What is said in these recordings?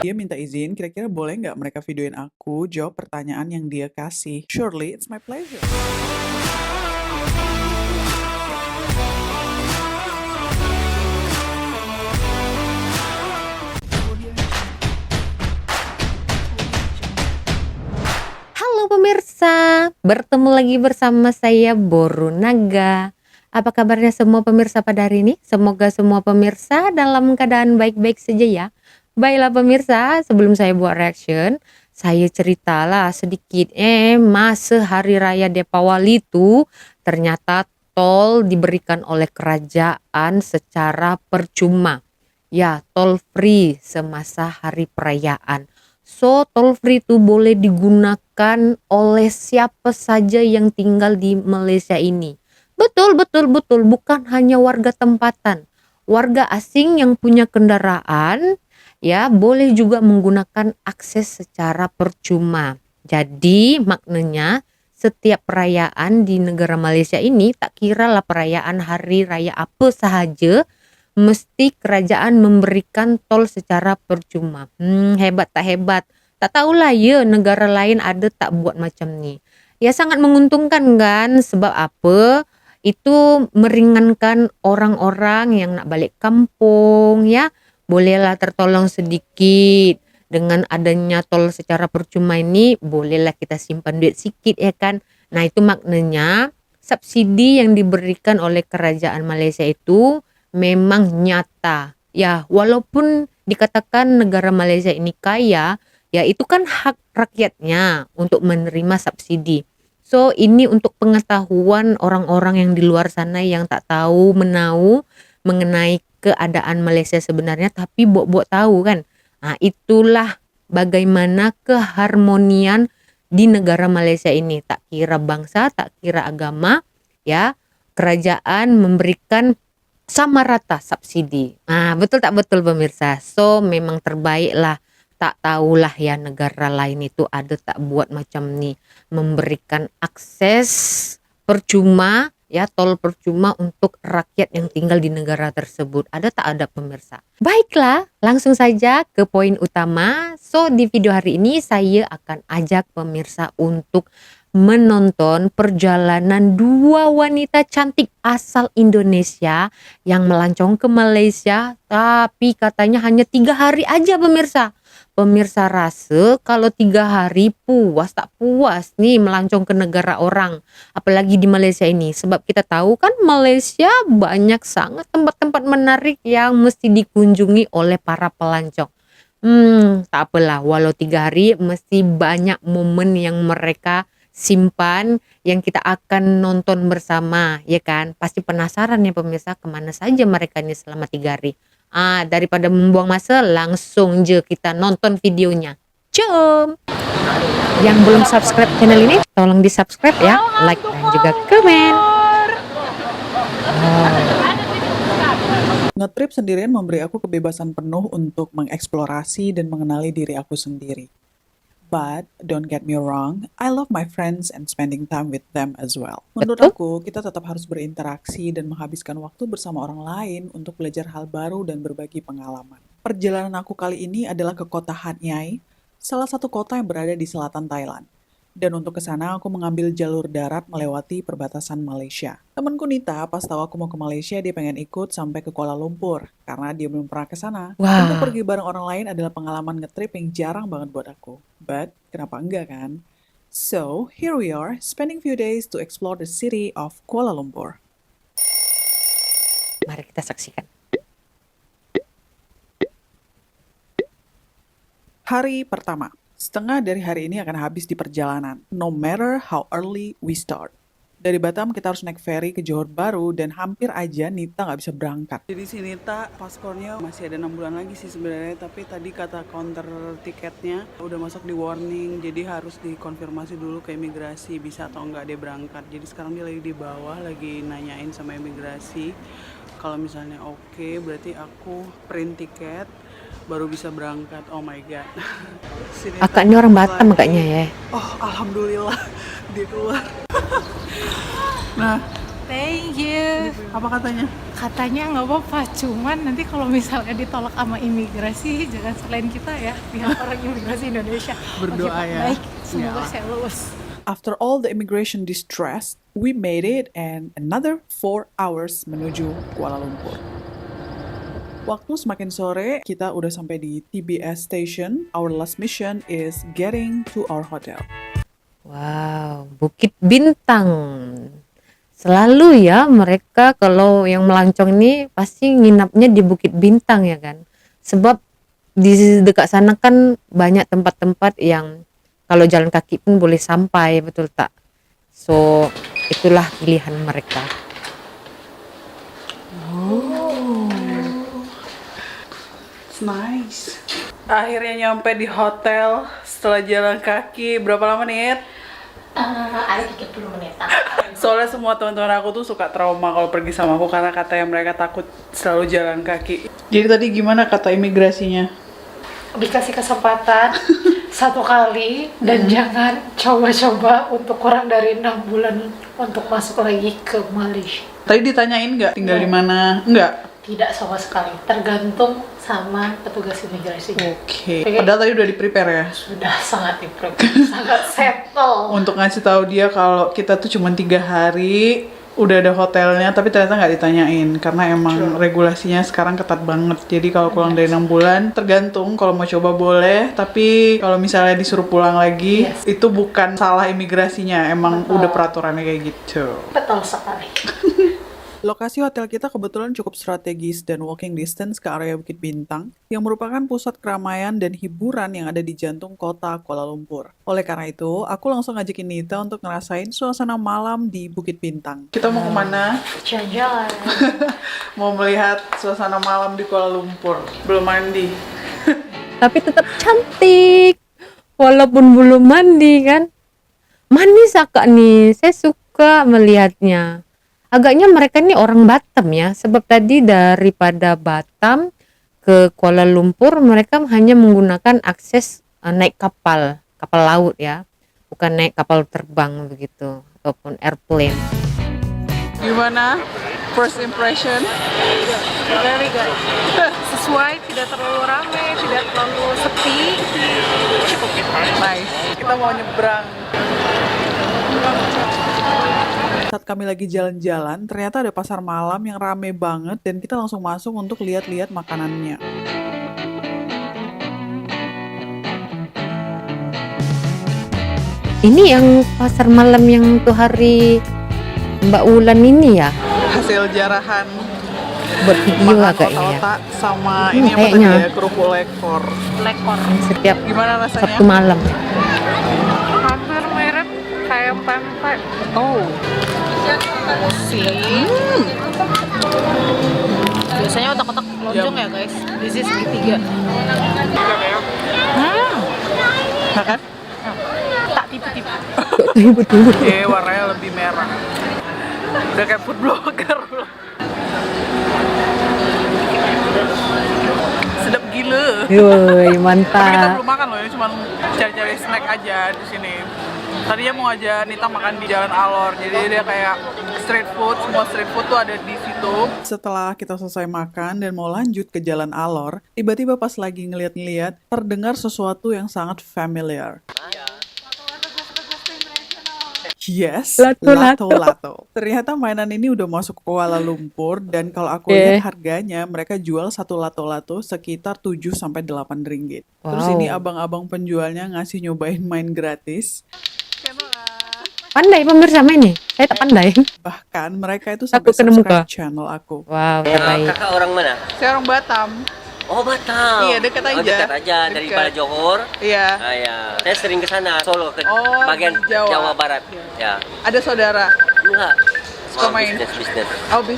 Dia minta izin, kira-kira boleh nggak mereka videoin aku jawab pertanyaan yang dia kasih. Surely, it's my pleasure. Halo pemirsa, bertemu lagi bersama saya Boru Naga. Apa kabarnya semua pemirsa pada hari ini? Semoga semua pemirsa dalam keadaan baik-baik saja ya. Baiklah pemirsa, sebelum saya buat reaction, saya ceritalah sedikit. Masa hari raya Deepawali itu ternyata tol diberikan oleh kerajaan secara percuma. Ya, tol free semasa hari perayaan. So, tol free itu boleh digunakan oleh siapa saja yang tinggal di Malaysia ini. Betul, betul, betul. Bukan hanya warga tempatan. Warga asing yang punya kendaraan, ya, boleh juga menggunakan akses secara percuma. Jadi, maknanya setiap perayaan di negara Malaysia ini, tak kira lah perayaan hari raya apa sahaja, mesti kerajaan memberikan tol secara percuma. Hebat tak hebat. Tak tahulah ya negara lain ada tak buat macam ni. Ya sangat menguntungkan kan, sebab apa? Itu meringankan orang-orang yang nak balik kampung ya. Bolehlah tertolong sedikit. Dengan adanya tol secara percuma ini, bolehlah kita simpan duit sikit ya kan. Nah itu maknanya subsidi yang diberikan oleh kerajaan Malaysia itu memang nyata. Ya, walaupun dikatakan negara Malaysia ini kaya, ya itu kan hak rakyatnya untuk menerima subsidi. So, ini untuk pengetahuan orang-orang yang di luar sana yang tak tahu menau mengenai keadaan Malaysia sebenarnya, tapi buat tahu kan. Nah, itulah bagaimana keharmonian di negara Malaysia ini. Tak kira bangsa, tak kira agama, ya. Kerajaan memberikan sama rata subsidi. Nah, betul tak betul pemirsa? So, memang terbaik lah. Tak tahulah ya negara lain itu ada tak buat macam ni. Memberikan akses percuma, ya tol percuma untuk rakyat yang tinggal di negara tersebut. Ada tak ada pemirsa? Baiklah, langsung saja ke poin utama. So, di video hari ini saya akan ajak pemirsa untuk menonton perjalanan dua wanita cantik asal Indonesia yang melancong ke Malaysia, tapi katanya hanya 3 hari aja pemirsa. Pemirsa rasa kalau 3 hari puas tak puas nih melancong ke negara orang, apalagi di Malaysia ini, sebab kita tahu kan Malaysia banyak sangat tempat-tempat menarik yang mesti dikunjungi oleh para pelancong. Tak apalah, walau 3 hari mesti banyak momen yang mereka simpan yang kita akan nonton bersama, ya kan? Pasti penasaran ya pemirsa kemana saja mereka ini selama 3 hari. Daripada membuang masa, langsung je kita nonton videonya. Jom! Yang belum subscribe channel ini, tolong di subscribe ya, like dan juga komen. Ngetrip sendirian memberi aku kebebasan penuh untuk mengeksplorasi dan mengenali diri aku sendiri. But, don't get me wrong, I love my friends and spending time with them as well. Menurut Betul? aku, kita tetap harus berinteraksi dan menghabiskan waktu bersama orang lain untuk belajar hal baru dan berbagi pengalaman. Perjalanan aku kali ini adalah ke kota Hat Yai, salah satu kota yang berada di selatan Thailand. Dan untuk ke sana aku mengambil jalur darat melewati perbatasan Malaysia. Temanku Nita pas tahu aku mau ke Malaysia dia pengen ikut sampai ke Kuala Lumpur karena dia belum pernah ke sana. Untuk Wah, pergi bareng orang lain adalah pengalaman ngetrip yang jarang banget buat aku. But kenapa enggak kan? So, here we are spending few days to explore the city of Kuala Lumpur. mari kita saksikan. Hari pertama. Setengah dari hari ini akan habis di perjalanan, no matter how early we start. Dari Batam kita harus naik ferry ke Johor Bahru dan hampir aja Nita nggak bisa berangkat. Jadi si Nita paspornya masih ada 6 bulan lagi sih sebenarnya, tapi tadi kata counter tiketnya udah masuk di warning, jadi harus dikonfirmasi dulu ke imigrasi bisa atau nggak dia berangkat. Jadi sekarang dia lagi di bawah, lagi nanyain sama imigrasi. Kalau misalnya oke, berarti aku print tiket baru bisa berangkat. Oh my god. Sini Kakak ini orang Batam agaknya ya. Oh alhamdulillah dia keluar. Nah Thank you. Apa katanya? Katanya nggak apa-apa, cuman nanti kalau misalnya ditolak sama imigrasi, jangan selain kita ya, pihak orang imigrasi Indonesia. Berdoa Oke, Pak, ya. baik, semoga Iyalah. saya lulus. After all the immigration distress, we made it and another 4 hours menuju Kuala Lumpur. Waktu semakin sore, kita udah sampai di TBS station. Our last mission is getting to our hotel. Wow, Bukit Bintang. Selalu ya mereka kalau yang melancong ini pasti nginapnya di Bukit Bintang ya kan. Sebab di dekat sana kan banyak tempat-tempat yang kalau jalan kaki pun boleh sampai, betul tak? So, itulah pilihan mereka. It's nice. Akhirnya nyampe di hotel setelah jalan kaki. Berapa lama nih? Ada 30 menit. Soalnya semua teman-teman aku tuh suka trauma kalau pergi sama aku karena katanya mereka takut selalu jalan kaki. Jadi tadi gimana kata imigrasinya? Dikasih kesempatan 1 kali dan jangan coba-coba untuk kurang dari 6 bulan untuk masuk lagi ke Malaysia. Tadi ditanyain nggak tinggal di mana? Nggak. Tidak sama sekali, tergantung sama petugas imigrasi. Oke. Padahal tadi udah di-prepare ya? Sudah sangat sangat settle. Untuk ngasih tahu dia kalau kita tuh cuma 3 hari udah ada hotelnya, tapi ternyata nggak ditanyain karena emang regulasinya sekarang ketat banget. Jadi kalau kurang dari 6 bulan tergantung, kalau mau coba boleh, tapi kalau misalnya disuruh pulang lagi itu bukan salah imigrasinya, emang udah peraturannya kayak gitu. Betul sekali. Lokasi hotel kita kebetulan cukup strategis dan walking distance ke area Bukit Bintang, yang merupakan pusat keramaian dan hiburan yang ada di jantung kota Kuala Lumpur. Oleh karena itu, aku langsung ngajakin Nita untuk ngerasain suasana malam di Bukit Bintang. Kita mau kemana? Jalan-jalan. Mau melihat suasana malam di Kuala Lumpur. Belum mandi. Tapi tetap cantik. Walaupun belum mandi kan. Manis akak nih, saya suka melihatnya. Agaknya mereka ini orang Batam ya, sebab tadi daripada Batam ke Kuala Lumpur mereka hanya menggunakan akses naik kapal laut ya, bukan naik kapal terbang begitu ataupun airplane. Gimana? First impression? Very good. Sesuai, tidak terlalu ramai, tidak terlalu sepi. Nice. Kita mau nyebrang. Saat kami lagi jalan-jalan, ternyata ada pasar malam yang rame banget dan kita langsung masuk untuk lihat-lihat makanannya. Ini yang pasar malam yang tuh hari Mbak Ulan ini ya, Hasil jarahan buat video makan agaknya ya. otak-otak sama ini apa tadi kayaknya. ya, kerupuk lekor. Lekor. Setiap Gimana rasanya? Sabtu malam. Hampir mirip kayak pempek. Oh, Biasanya otak-otak lonjong ya guys. This is segitiga. makan? Tak tipu-tipu. Betul. Warnanya lebih merah. Udah kayak food blogger. Sedap gila. Yoi, Tapi kita mantap. belum makan loh, ini cuma cari-cari snack aja di sini. Tadinya mau aja Nita makan di Jalan Alor, jadi dia kayak street food, semua street food tuh ada di situ. Setelah kita selesai makan dan mau lanjut ke Jalan Alor, tiba-tiba pas lagi ngeliat-ngeliat, terdengar sesuatu yang sangat familiar. Yes, Lato-lato. lato-lato. Ternyata mainan ini udah masuk ke Kuala Lumpur dan kalau aku lihat harganya mereka jual satu lato-lato sekitar 7-8 ringgit. Terus Wow. ini abang-abang penjualnya ngasih nyobain main gratis. Pandai pemirsa main nih, saya tak pandai. Bahkan mereka itu Aku sampai kena muka. subscribe channel aku. Wow, terbaik. Kakak orang mana? Saya orang Batam. Oh Batam. Iya, dekat aja. Oh, dekat aja dari Dekat. Bala Johor. Iya. Ah, ya. Saya sering ke sana, Solo ke Oh, bagian Jawa. Jawa Barat. Ya. Ada saudara. Enggak. Suka main. Bisnis. Oh, Ya,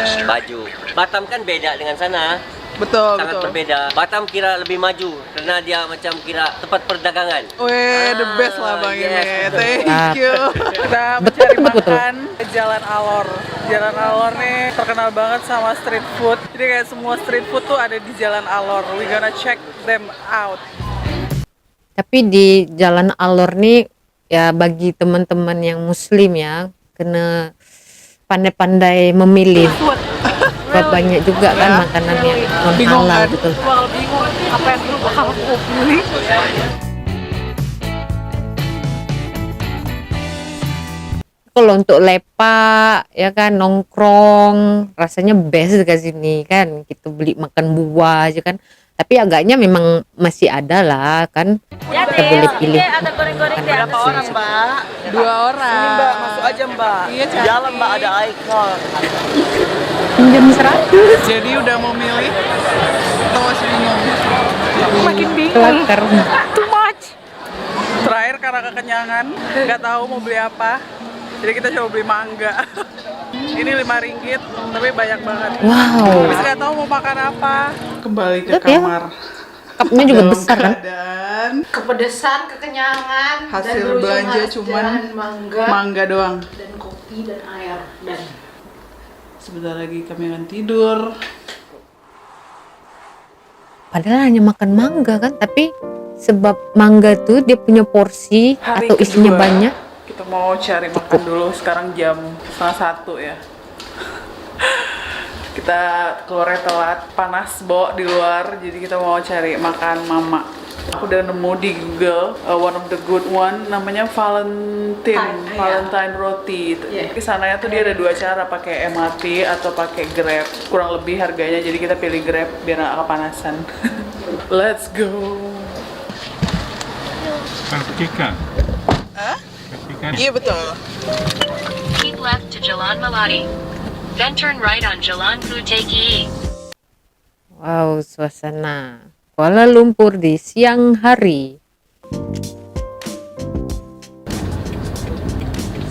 bisnis. baju. Batam kan beda dengan sana. Betul, Sangat betul. berbeda. Batam kira lebih maju karena dia macam kira tempat perdagangan. Weh, the best lah Bang Yes, ini. betul. Thank you. Kita Betul, mencari betul. makan ke Jalan Alor. Jalan Alor nih terkenal banget sama street food. Jadi kayak semua street food tuh ada di Jalan Alor. We gonna check them out. Tapi di Jalan Alor nih ya bagi teman-teman yang muslim ya, kena pandai-pandai memilih. Banyak juga kan makanan yang non Bingung halal kan? gitu. Bingung apa yang dulu bakal aku pilih. Kalau untuk lepak ya kan nongkrong rasanya best ke sini kan, kita beli makan buah aja kan, tapi agaknya memang masih ada lah kan, kita boleh pilih Ada goreng-goreng di atas. Mbak? 2 orang. Ini Mbak, masuk aja Mbak. Iya, Di dalam Mbak ada icon. pinjam 100 Jadi udah mau milih atau masih bingung? Makin bingung. kelakar. Too much. Terakhir karena kekenyangan, nggak tahu mau beli apa. Jadi kita coba beli mangga. Ini 5 ringgit, tapi banyak banget. Wow, Terus nggak tahu mau makan apa. Kembali ke Lihat ya. kamar. cupnya juga Dalam besar kan. keadaan Kepedesan, kekenyangan, hasil dan berujung belanja harus cuman jalan mangga mangga doang. dan kopi dan air dan Sebentar lagi kami akan tidur. Padahal hanya makan mangga kan, tapi sebab mangga tuh dia punya porsi Hari atau isinya kedua. banyak. Kita mau cari makan dulu. Sekarang jam 12:30 ya. Kita keluarnya telat, panas Bo di luar, jadi kita mau cari makan mama. Aku udah nemu di Google one of the good one, namanya Valentine roti. Ke sananya tuh dia ada 2 cara, pakai MRT atau pakai Grab. Kurang lebih harganya, jadi kita pilih Grab biar nggak kepanasan. Let's go. Kartika. Kartika. Iya betul. Keep left to Jalan Melati. Then turn right on Jalan Puteki. Wow, suasana Kuala Lumpur di siang hari.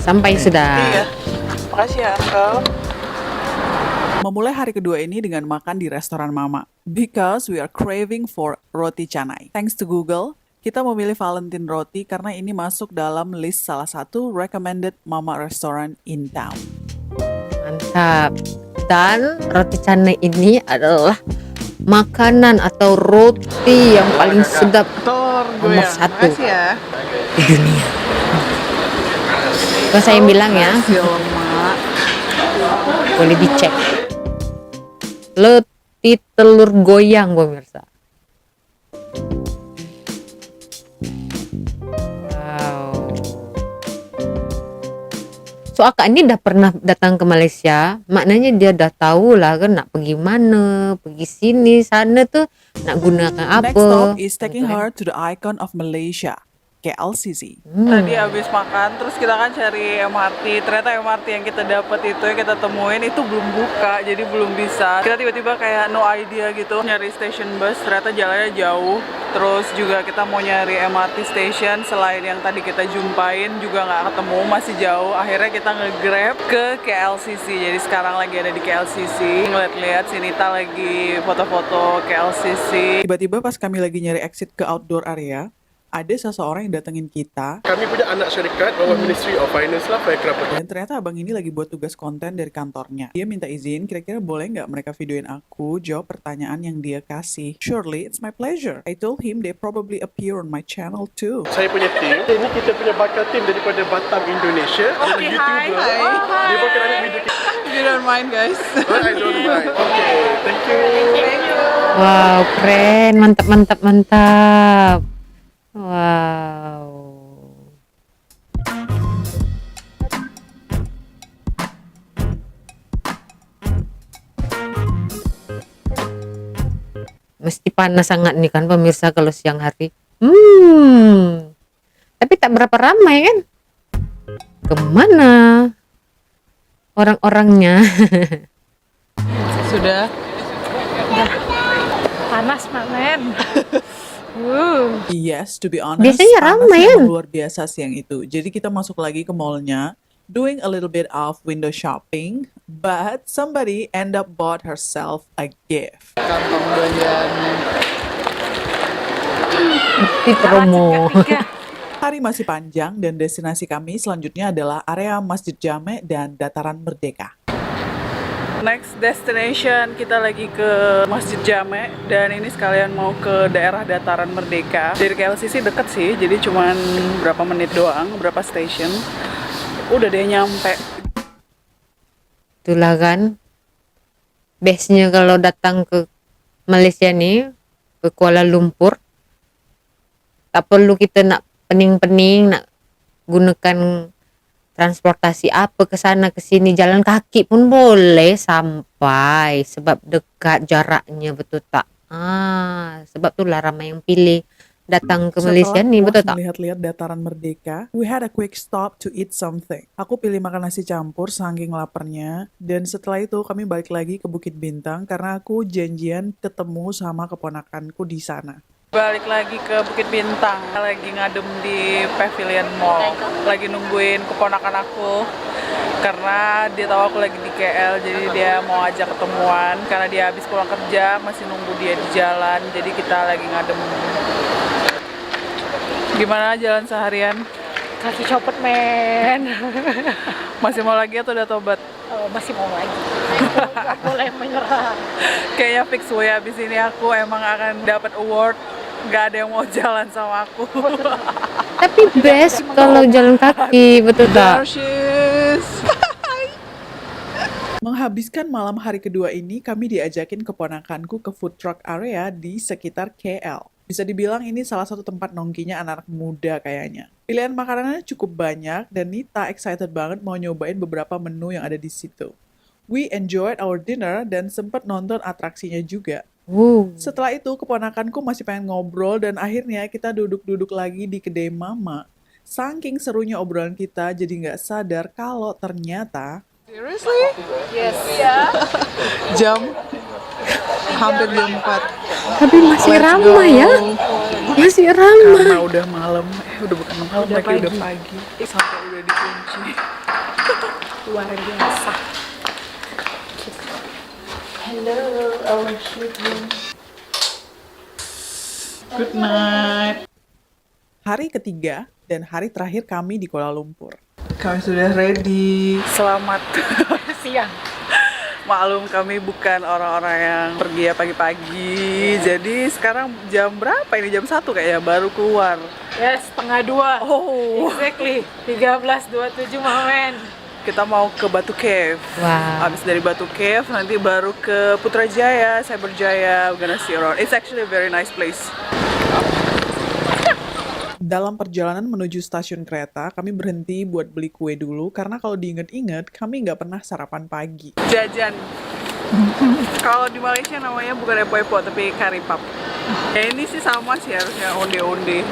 Sampai sudah. Iya. Makasih ya, Uncle. Memulai hari kedua ini dengan makan di restoran Mama. Because we are craving for roti canai. Thanks to Google, kita memilih Valentine roti karena ini masuk dalam list salah satu recommended Mama restaurant in town. Mantap. Dan roti canai ini adalah makanan atau roti yang paling sedap nomor 1 ya. di dunia. Kalau saya bilang ya, boleh dicek. Roti telur goyang pemirsa. Wow. So Akak ini udah pernah datang ke Malaysia, maknanya dia udah tahu lah kan nak pergi mana, pergi sini, sana tuh nak gunakan apa. Next stop is taking gitu kan. her to the icon of Malaysia, KLCC. Tadi habis makan, terus kita kan cari MRT. Ternyata MRT yang kita dapat itu, yang kita temuin itu belum buka, jadi belum bisa. Kita tiba-tiba kayak no idea gitu, nyari station bus. Ternyata jalannya jauh. Terus juga kita mau nyari MRT station selain yang tadi kita jumpain juga nggak ketemu, masih jauh. Akhirnya kita nge-grab ke KLCC. Jadi sekarang lagi ada di KLCC. Ngeliat-liat si Nita lagi foto-foto KLCC. Tiba-tiba pas kami lagi nyari exit ke outdoor area, ada seseorang yang datengin kita. Kami punya anak syarikat bawah Ministry of Finance lah, Faircraft. Dan ternyata abang ini lagi buat tugas konten dari kantornya. Dia minta izin, kira-kira boleh nggak mereka videoin aku jawab pertanyaan yang dia kasih. Surely, it's my pleasure. I told him they probably appear on my channel too. Saya punya tim. Ini kita punya bakal tim daripada Batam, Indonesia. Okay, YouTuber. Dia bakal ambil video kita. You don't mind, guys. I don't mind. Okay, thank you. Wow, keren, mantap, mantap, mantap. Wow. Mesti panas sangat nih kan pemirsa kalau siang hari. Tapi tak berapa ramai kan? Kemana orang-orangnya? Sudah. panas men. Yes, to be honest, Biasanya ramai panasnya kan? emang luar biasa siang itu. Jadi kita masuk lagi ke mallnya, doing a little bit of window shopping, but somebody end up bought herself a gift. Kantong belanjaan. Di promo. Hari masih panjang dan destinasi kami selanjutnya adalah area Masjid Jame dan Dataran Merdeka. Next destination kita lagi ke Masjid Jame dan ini sekalian mau ke daerah Dataran Merdeka. Dari KLCC deket sih, jadi cuman berapa menit doang, berapa station. Udah deh nyampe. Itulah kan base-nya kalau datang ke Malaysia nih, ke Kuala Lumpur, tak perlu kita nak pening-pening nak gunakan transportasi apa ke sana ke sini, jalan kaki pun boleh sampai sebab dekat jaraknya, betul tak? Sebab itulah ramai yang pilih datang ke Malaysia Setelah nih, puas betul tak? melihat-lihat dataran merdeka, we had a quick stop to eat something. Aku pilih makan nasi campur saking laparnya, dan setelah itu kami balik lagi ke Bukit Bintang karena aku janjian ketemu sama keponakanku di sana. Balik lagi ke Bukit Bintang, lagi ngadem di Pavilion Mall, lagi nungguin keponakan aku karena dia tahu aku lagi di KL, jadi dia mau ajak ketemuan karena dia habis pulang kerja, masih nunggu dia di jalan, jadi kita lagi ngadem. Gimana jalan seharian? Kaki copot men. Masih mau lagi atau udah tobat? Masih mau lagi. Gak boleh menyerah. Kayaknya fix way abis ini aku emang akan dapat award. Gak ada yang mau jalan sama aku. Tapi best kalau jalan kaki, betul tak? Menghabiskan malam hari kedua ini, kami diajakin keponakanku ke food truck area di sekitar KL. Bisa dibilang ini salah satu tempat nongkinya anak-anak muda kayaknya. Pilihan makanannya cukup banyak dan Nita excited banget mau nyobain beberapa menu yang ada di situ. We enjoyed our dinner dan sempat nonton atraksinya juga. Setelah itu keponakanku masih pengen ngobrol dan akhirnya kita duduk-duduk lagi di kedai mama. Saking serunya obrolan kita jadi nggak sadar kalau ternyata seriously? Yes. Yeah. Jam hampir jam 4. Tapi masih ramai ya? Masih ramai. Karena udah malam, udah bukan malam lagi, udah pagi. Sampai udah dikunci. Luar biasa. Hello, our children. Good night. Hari ketiga dan hari terakhir kami di Kuala Lumpur. Kami sudah ready. Selamat Siang. Maklum kami bukan orang-orang yang pergi ya pagi-pagi. Jadi sekarang jam berapa ini? Jam 1 kayaknya baru keluar. Yes, 1:30. Oh. Exactly. 13.27 Mamen. Kita mau ke Batu Cave. Wow. Habis dari Batu Cave nanti baru ke Putrajaya, Cyberjaya. We're gonna see around. It's actually a very nice place. Dalam perjalanan menuju stasiun kereta, kami berhenti buat beli kue dulu karena kalau diinget-inget, kami nggak pernah sarapan pagi. Jajan. Kalau di Malaysia namanya bukan epok-epok, tapi curry puff. Ya ini sih sama sih harusnya onde-onde.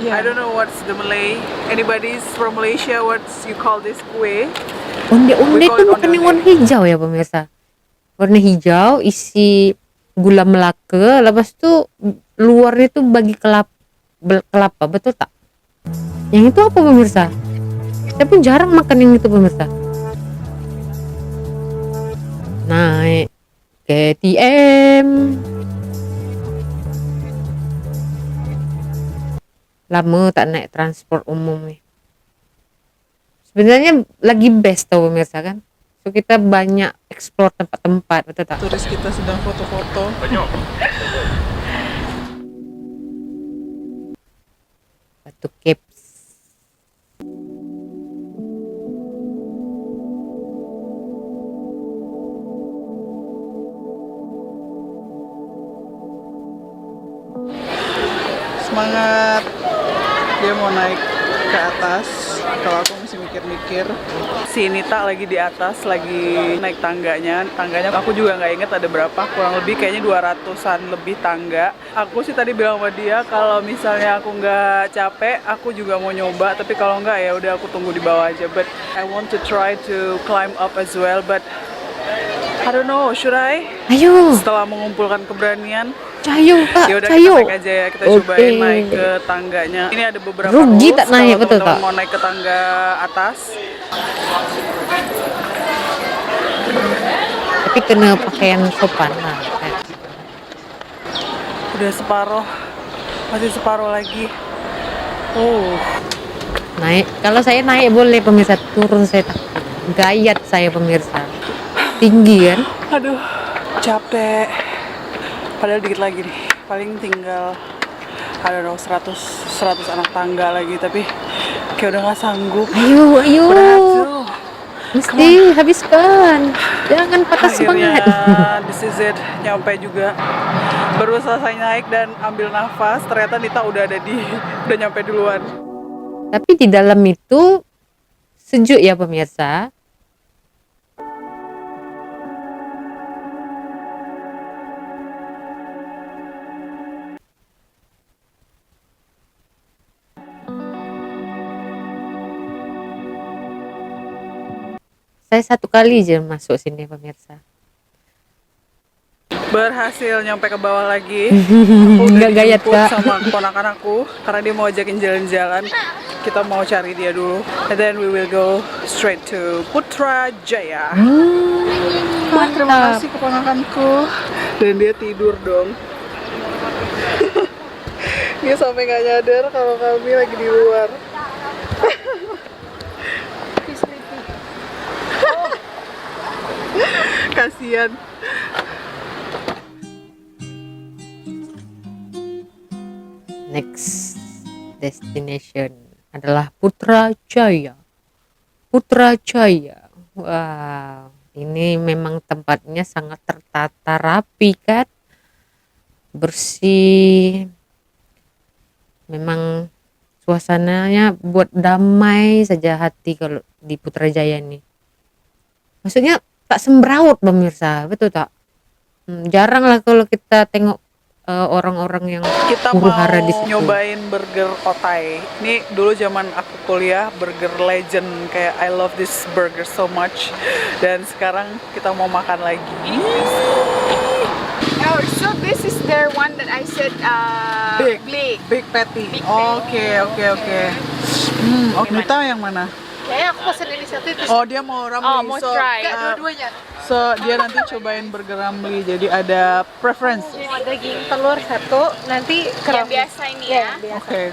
I don't know what's the Malay. Anybody's from Malaysia, what's you call this kue? Onde-onde We call itu it bukan yang onde-onde. warna hijau ya pemirsa? Warna hijau isi gula melaka, lepas itu luarnya tuh bagi kelapa, betul tak? Yang itu apa pemirsa? Saya pun jarang makan yang itu pemirsa. Naik KTM. Lama tak naik transport umum nih. Sebenarnya lagi best tau pemirsa kan. So kita banyak explore tempat-tempat, betul tak? Turis kita sedang foto-foto. Batu Caves. Semangat. Dia mau naik ke atas. Kalau aku masih mikir-mikir. Si Nita lagi di atas, lagi naik tangganya. Tangganya aku juga nggak inget ada berapa. Kurang lebih kayaknya 200-an lebih tangga. Aku sih tadi bilang sama dia kalau misalnya aku nggak capek, aku juga mau nyoba. Tapi kalau nggak ya udah aku tunggu di bawah aja. But I want to try to climb up as well. But I don't know, should I? Ayo, Setelah mengumpulkan keberanian. cayo kak, Ya udah cayo. kita naik aja ya, kita cobain naik ke tangganya. Ini ada beberapa Rugi rules tak naik, kalau betul teman-teman tak? mau naik ke tangga atas. Tapi kena pakaian sopan lah. Udah separuh, masih separuh lagi. Oh, Naik, kalau saya naik boleh pemirsa, turun saya takut. Gayat saya pemirsa. Tinggi kan? aduh, capek. Padahal dikit lagi nih, paling tinggal I don't know 100 anak tangga lagi, tapi kayak udah nggak sanggup. Ayo, ayo. Udah hasil. Mesti habiskan. Jangan patah Akhirnya, semangat. this is it, nyampe juga. Baru selesai naik dan ambil nafas, ternyata Nita udah nyampe duluan. Tapi di dalam itu sejuk ya pemirsa. Saya 1 kali aja masuk sini pemirsa. Berhasil nyampe ke bawah lagi. Aku udah Nggak gayat, dijemput Kak. sama keponakan aku karena dia mau ajakin jalan-jalan. Kita mau cari dia dulu. And then we will go straight to Putrajaya. Terima kasih keponakanku. Dan dia tidur dong. Dia sampai nggak nyadar kalau kami lagi di luar. Kasian. Next destination adalah Putrajaya. Putrajaya. Wow, ini memang tempatnya sangat tertata rapi kan? Bersih. Memang suasananya buat damai saja hati kalau di Putrajaya ini. Maksudnya tak sembraut pemirsa, betul tak? Jarang lah kalau kita tengok orang-orang yang Kita huru mau hara di situ. nyobain burger otai. Ini dulu zaman aku kuliah, burger legend, kayak I love this burger so much. Dan sekarang kita mau makan lagi. Oh, so this is their one that I said Big. big. Big patty. Big patty. Oke. Nita yang mana? Kayaknya aku pesen ini satu itu. Oh, dia mau ramli. Oh, mau try. Dua-duanya. So dia nanti cobain burger ramli. Jadi ada preference. Mau daging telur satu, nanti Yang kerang. biasa ini ya. Oke.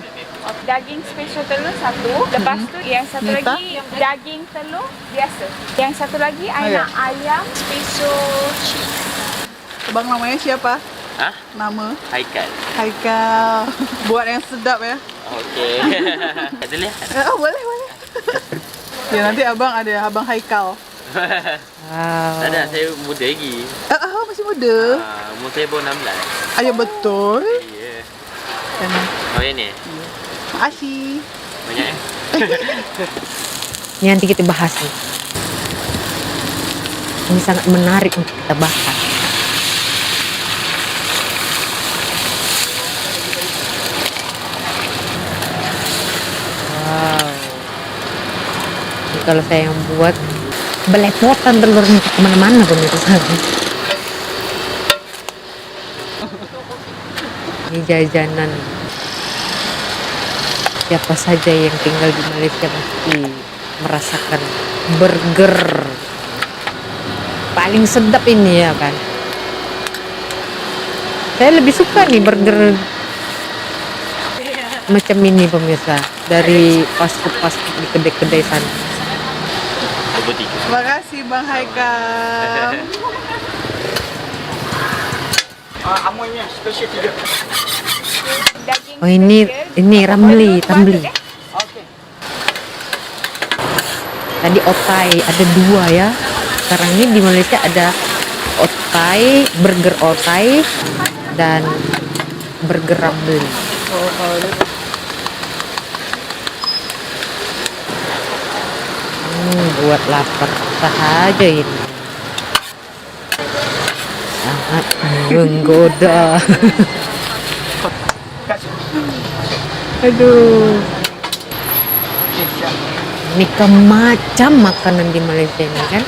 Daging spesial telur satu. Lepas tu yang satu Nita? lagi daging telur biasa. Yang satu lagi ya. anak ayam spesial cheese. Bang namanya siapa? Hah? Nama? Haikal. Haikal. Buat yang sedap ya. Okey. Ada lihat. Oh, boleh. Ya nanti abang ada abang Haikal. Wow. Tak ada, saya muda lagi. Masih muda. Umur saya baru 16. Ayo betul. Ya. Emang. Oh, yang ni? Makasih. Banyak eh? Ini nanti kita bahas nih. Ini sangat menarik untuk kita bahas. Wow. Ini kalau saya yang buat belepotan telurnya ke kemana-mana pemirsa. Ini jajanan. Siapa saja yang tinggal di Malaysia pasti merasakan burger paling sedap ini ya kan. Saya lebih suka nih burger macam ini pemirsa dari fast food di kedai-kedai sana. Terima kasih Bang Haikal. Amoynya spesial 3. Daging Oh ini ramli, tambli. Okey. Tadi otai ada 2 ya. Sekarang ini di Malaysia ada otai, burger otai dan burger ramli. Buat lapar saja ini. Sangat menggoda. Aduh. Ini macam makanan di Malaysia ini kan.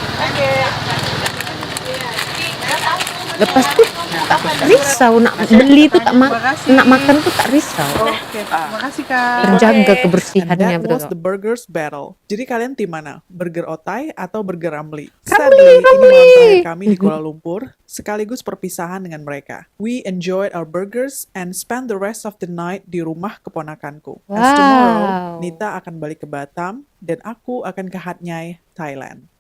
Lepas tu tak risau nak beli tu nak makan tu tak risau. Oke, terima kasih Kak. Terjaga And kebersihannya that betul. was the burgers battle. Jadi kalian tim mana? Burger otai atau burger ramli? Sadly, ini malam terakhir kami di Kuala Lumpur, sekaligus perpisahan dengan mereka. We enjoyed our burgers and spent the rest of the night di rumah keponakanku. As tomorrow, Wow. Nita akan balik ke Batam dan aku akan ke Hat Yai, Thailand.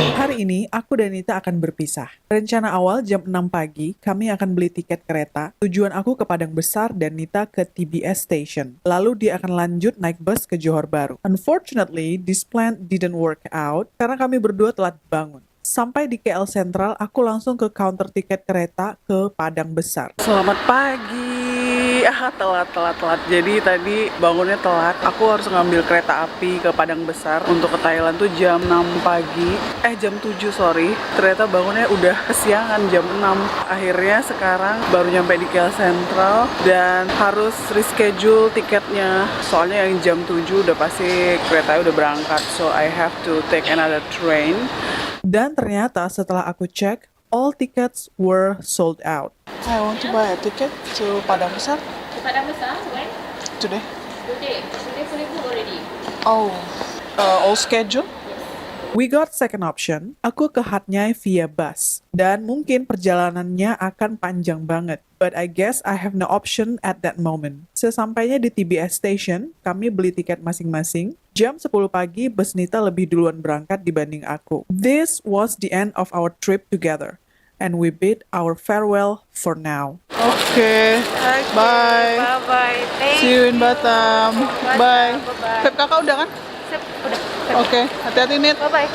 Hari ini, aku dan Nita akan berpisah. Rencana awal jam 6 pagi, kami akan beli tiket kereta. Tujuan aku ke Padang Besar dan Nita ke TBS Station. Lalu dia akan lanjut naik bus ke Johor Bahru. Unfortunately, this plan didn't work out karena kami berdua telat bangun. Sampai di KL Sentral, aku langsung ke counter tiket kereta ke Padang Besar. Selamat pagi. Telat. Jadi tadi bangunnya telat. Aku harus ngambil kereta api ke Padang Besar untuk ke Thailand tuh jam 6 pagi. Jam 7 sorry. Ternyata bangunnya udah kesiangan jam 6. Akhirnya sekarang baru nyampe di KL Sentral dan harus reschedule tiketnya. Soalnya yang jam 7 udah pasti keretanya udah berangkat. So I have to take another train. Dan ternyata setelah aku cek, all tickets were sold out. I want to buy a ticket to Padang Besar Padang Besar, when? today. Today fully booked already. Oh, all schedule? We got second option. Aku ke Hat Yai via bus. Dan mungkin perjalanannya akan panjang banget. But I guess I have no option at that moment. Sesampainya di TBS Station, kami beli tiket masing-masing. Jam 10 pagi, bus Nita lebih duluan berangkat dibanding aku. This was the end of our trip together. And we bid our farewell for now. Okay. Bye. Bye-bye. Thank See you in Batam. Bye. Bye-bye. Pep kakak udah kan? Sip, udah. Oke, hati-hati Nit. Bye-bye.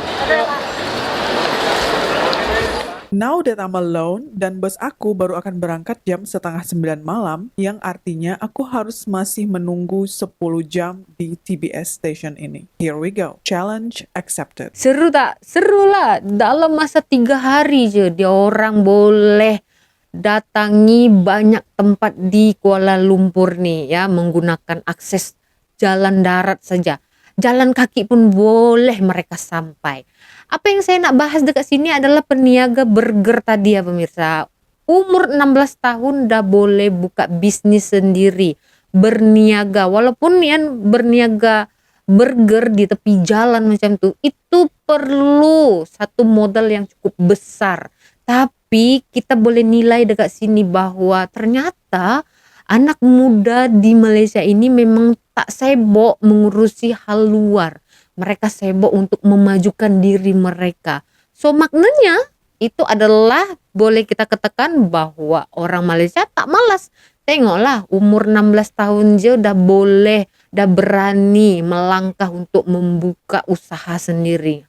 Now that I'm alone, dan bus aku baru akan berangkat jam 8:30 malam, yang artinya aku harus masih menunggu 10 jam di TBS Station ini. Here we go. Challenge accepted. Seru tak? Seru lah. Dalam masa 3 hari je dia orang boleh datangi banyak tempat di Kuala Lumpur nih ya, menggunakan akses jalan darat saja. Jalan kaki pun boleh mereka sampai. Apa yang saya nak bahas dekat sini adalah peniaga burger tadi ya pemirsa. Umur 16 tahun dah boleh buka bisnis sendiri, berniaga. Walaupun yang berniaga burger di tepi jalan macam itu perlu satu modal yang cukup besar. Tapi kita boleh nilai dekat sini bahwa ternyata anak muda di Malaysia ini memang tak sibuk mengurusi hal luar. Mereka sibuk untuk memajukan diri mereka. So maknanya itu adalah boleh kita katakan bahwa orang Malaysia tak malas. Tengoklah umur 16 tahun je dah boleh, dah berani melangkah untuk membuka usaha sendiri.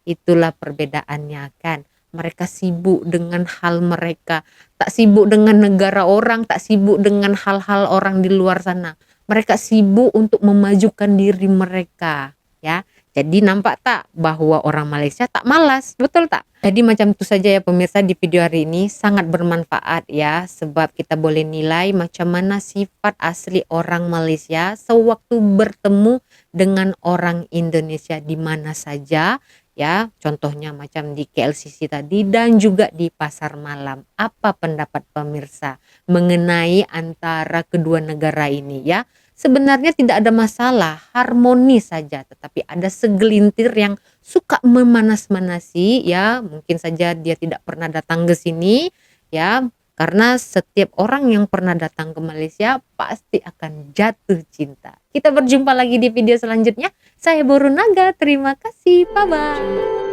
Itulah perbedaannya kan. Mereka sibuk dengan hal mereka, tak sibuk dengan negara orang, tak sibuk dengan hal-hal orang di luar sana. Mereka sibuk untuk memajukan diri mereka, ya. Jadi nampak tak bahwa orang Malaysia tak malas, betul tak? Jadi macam itu saja ya pemirsa di video hari ini, sangat bermanfaat ya, sebab kita boleh nilai macam mana sifat asli orang Malaysia sewaktu bertemu dengan orang Indonesia di mana saja. Ya, contohnya macam di KLCC tadi dan juga di pasar malam. Apa pendapat pemirsa mengenai antara kedua negara ini ya? Sebenarnya tidak ada masalah, harmoni saja, tetapi ada segelintir yang suka memanas-manasi ya. Mungkin saja dia tidak pernah datang ke sini ya. Karena setiap orang yang pernah datang ke Malaysia pasti akan jatuh cinta. Kita berjumpa lagi di video selanjutnya. Saya Boru Naga, terima kasih, bye-bye.